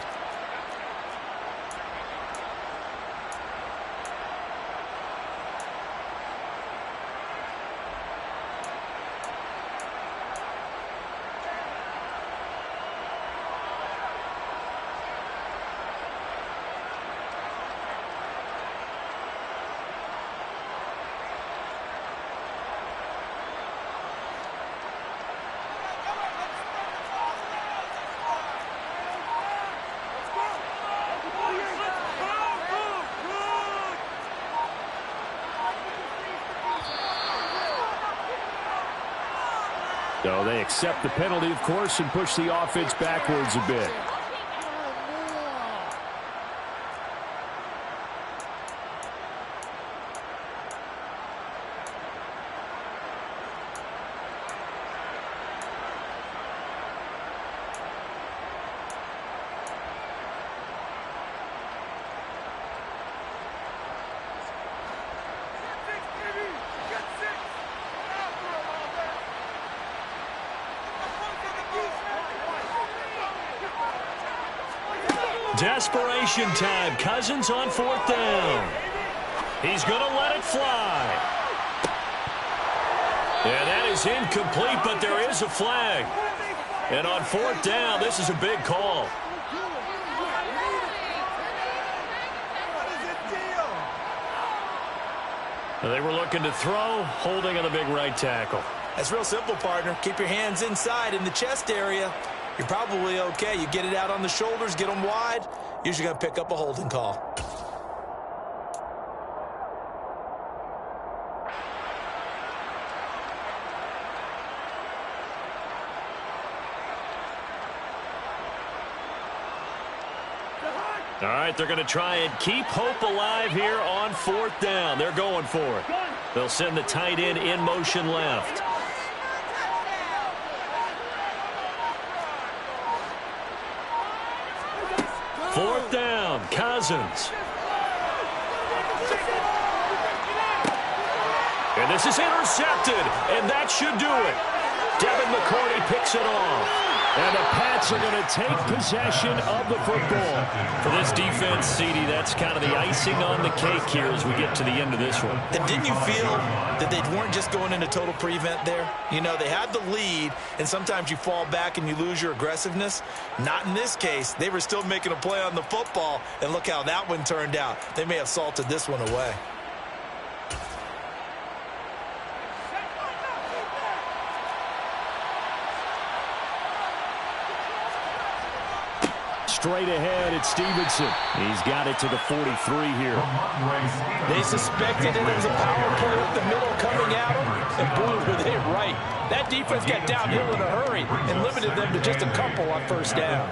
So they accept the penalty, of course, and push the offense backwards a bit. Desperation time. Cousins on 4th down. He's going to let it fly. And that is incomplete, but there is a flag. And on 4th down, this is a big call. They were looking to throw, holding on the big right tackle. That's real simple, partner. Keep your hands inside in the chest area. You're probably okay. You get it out on the shoulders, get them wide, usually going to pick up a holding call. All right, they're going to try and keep hope alive here on 4th down. They're going for it. They'll send the tight end in motion left. Fourth down, Cousins. And this is intercepted, and that should do it. Devin McCourty picks it off. And the Pats are going to take possession of the football. For this defense, CD, that's kind of the icing on the cake here as we get to the end of this one. And didn't you feel that they weren't just going into total prevent there? You know, they had the lead, and sometimes you fall back and you lose your aggressiveness. Not in this case. They were still making a play on the football, and look how that one turned out. They may have salted this one away. Straight ahead, it's Stevenson. He's got it to the 43 here. They suspected it was a power play with the middle coming at them, and boy, were they right. That defense got downhill in a hurry and limited them to just a couple on 1st down.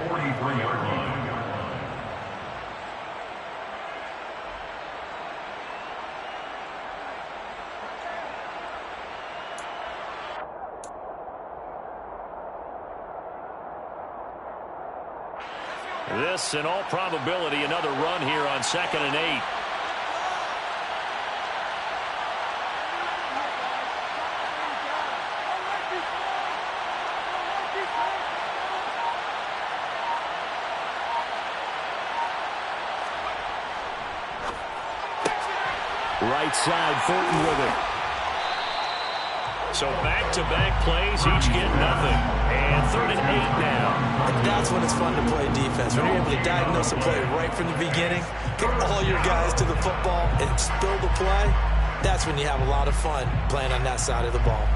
This, in all probability, another run here on 2nd and 8. Right side, Thornton with it. So back-to-back plays, each get nothing. And 3rd and 8 now. And that's when it's fun to play defense. When you're able to diagnose a play right from the beginning, get all your guys to the football, and spill the play, that's when you have a lot of fun playing on that side of the ball.